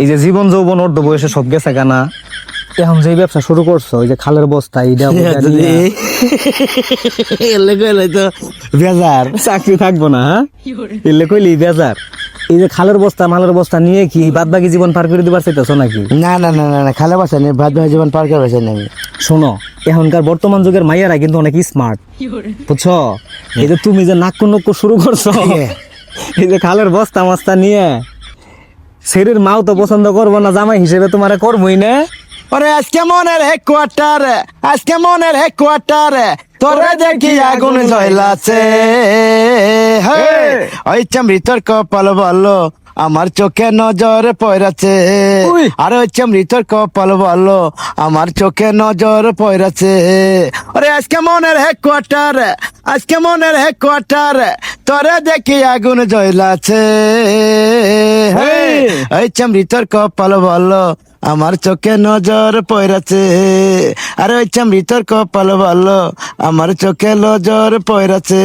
এই যে জীবন যৌবন অর্ধ বয়সে সব গেছে গানা, এখন যে ব্যবসা শুরু করছো ওই যে খালের বস্তা এইটা তো বেজার চাকরি থাকবো না, হ্যাঁ এলে কইলি বেজার। এই যে খালের বস্তা মালের বস্তা নিয়ে কি বাদ বাকি জীবন পার করে দিবার চাইতেছো নাকি? না না না না না খালে বাসা নেই, ভাত ভাই জীবন পার করে বাসা নেই। শোনো, এখনকার বর্তমান যুগের মাইয়ারা কিন্তু অনেক স্মার্ট, বুঝছো? এই যে তুমি যে নাক্কু নক্কু শুরু করছো, এই যে খালের বস্তা মস্তা নিয়ে, শরীর মাও তো পছন্দ করবো না, জামাই হিসেবে তোমারে করবোই না। ওরে আজকে মনের হেডকোয়ার্টার, আজকে মনের হেডকোয়ার্টার, তোরে দেখি আগুন জ্বলাছে। ওই চামড়িতর কপাল বললো আমার চোখে নজর পড়াছে, আর ওই চামড়িতর কপাল বললো আমার চোখে নজর পড়াছে। ওরে আজকে মনের হেডকোয়ার্টার, আজকে মনের হেডকোয়ার্টার, তোরে দেখি আগুন জ্বলাছে। ওই চামড়িতর কপাল বললো আমার চোখে নজর পড়াছে, আরে ওই চামড়িতর কপাল বললো আমার চোখে নজর পড়াছে।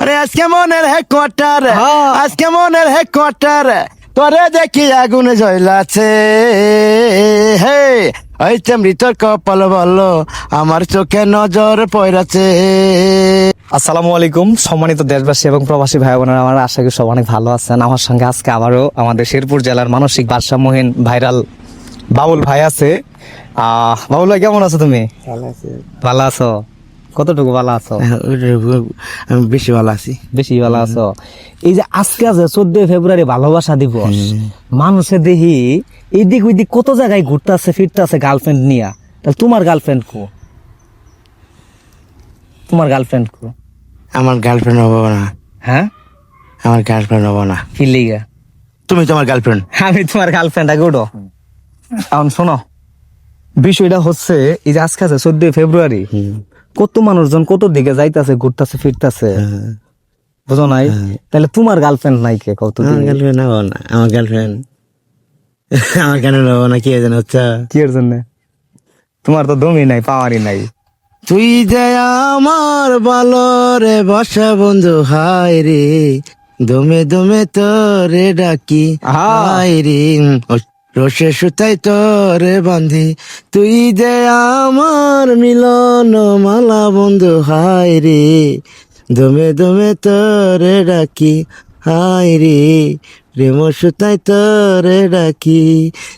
আরে আজকে মনের হেডকোয়ার্টার, আজকে মনের হেডকোয়ার্টার, তোরে দেখি আগুন জ্বলাছে। হে ওই চামড়িতর কপাল বললো আমার চোখে নজর পড়াছে। আসসালামু আলাইকুম সম্মানিত দেশবাসী এবং প্রবাসী ভাই বোনেরা, আমার আশা করি সব অনেক ভালো আছেন। আমার সঙ্গে আজকে আবারও আমাদের শেরপুর জেলার মানসিক ভারসাম্যহীন ভাইরাল বাবুল ভাই আছে। বাবুল ভাই কেমন আছো তুমি? ভালো আছো? কতটুকু ভালো আছো? আমি বেশি ভালো আছি। বেশি ভালো আছো। এই যে আজকে আছে 14 ফেব্রুয়ারি ভালোবাসা দিবস, মানুষে দেখি এইদিক ওইদিক কত জায়গায় ঘুরতে আছে ফিরতে আছে গার্লফ্রেন্ড নিয়া। তাহলে তোমার গার্লফ্রেন্ড কো? তোমার গার্লফ্রেন্ড কো? আমার গার্লফ্রেন্ড হবো না। হ্যাঁ, আমার গার্লফ্রেন্ড হবো না। কি লিগা? তুমি তোমার গার্লফ্রেন্ড। আমি তোমার গার্লফ্রেন্ড আগে ওঠো। এখন শোনো, বিষয়টা হচ্ছে এই যে আজকে আছে 14 ফেব্রুয়ারি, কত মানুষজন কত দিকে যাইতাছে ঘুরতেছে ফিরতেছে, বুঝো নাই? তাহলে তোমার গার্লফ্রেন্ড নাই কে কত? আমার গার্লফ্রেন্ড হবো না। আমার গার্লফ্রেন্ড আমার কেন হবো না? কি জানো হচ্ছে কি এর জন্য? তোমার তো দমই নাই, পাওয়ারই নাই। তুই যে আমার ভালো রে বসা বন্ধু, হায় রে দমে দমে তোরে ডাকি, হায় রে রসে সুতাই তোরে বান্ধি, তুই যে আমার মিলন মালা বন্ধু, হায় রে দমে দমে তোরে ডাকি, হায় রে প্রেম সুতাই তোরে ডাকি,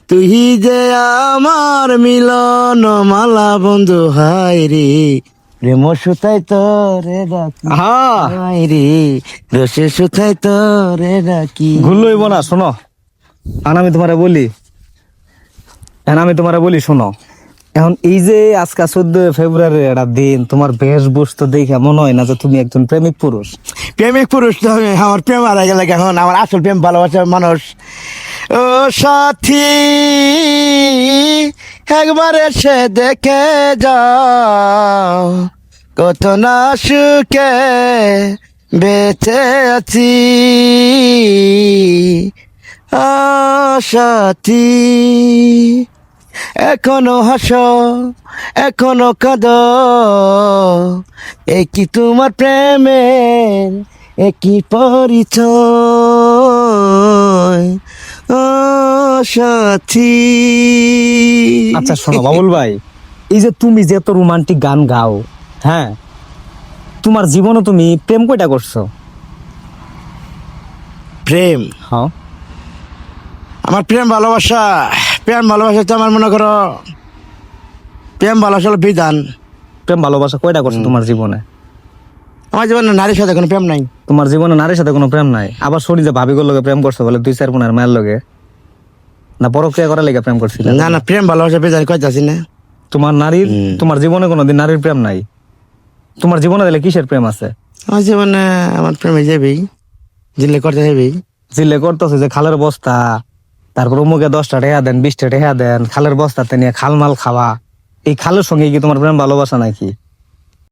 তুই যে আমার মিলন মালা বন্ধু, হায় রে প্রেম সুতাই তোরে ডাকি, হায় রে রসে সুতাই তোরে ডাকি। ভুল লইব না, শোনো। এখন আমি তোমারে বলি, শোনো। এখন এই যে আজকে 14 ফেব্রুয়ারির একটা দিন, তোমার বেশভূষা দেখে মনে হয় না যে তুমি একজন প্রেমিক পুরুষ? প্রেমিক পুরুষ তো আমি, আমার প্রেম হারা গেলে এখন আমার আসল প্রেম ভালোবাসার মানুষ। ও সাথী একবার এসে দেখে যাও, কত না সুখে বেঁচে আছি। সাথী এখনো হাসো, এখনো কাঁদো, একই তোমার প্রেমের একই পরিচয়। সাথী। আচ্ছা শোনো বাবুল ভাই, এই যে তুমি যে এত রোমান্টিক গান গাও, হ্যাঁ, তোমার জীবনে তুমি প্রেম কয়টা করছো? প্রেম, হ্যাঁ, আমার প্রেম ভালোবাসা তো আমার মনে করো প্রেম ভালোবাসা হলো বিধান। প্রেম ভালোবাসা কয়টা করছো তোমার জীবনে? আমার জীবনে নারীর সাথে কোনো প্রেম নাই। তোমার জীবনে নারীর সাথে কোনো প্রেম নাই? আবার শরী যে ভাবিগুলোর লগে প্রেম করছো বলে 2-4 বোনের মায়ের লগে, না পরক্রিয়া করার লেগে প্রেম করছিলে? না না, প্রেম ভালোবাসা বিধান কইতাছি না। তোমার জীবনে কোনোদিন নারীর প্রেম নাই? তোমার জীবনে দিলে কিসের প্রেম আছে? আমার জীবনে আমার প্রেম হয়ে যাবেই, জিলে করতে যাবেই। জিলে করতেছে যে খালের বস্তা, তারপর অমুকে 10টা টাকা দেন 20টা টাকা দেন, খালের বস্তাতে নিয়ে খালমাল খাওয়া, এই খালের সঙ্গে কি তোমার প্রেম ভালোবাসা নাকি?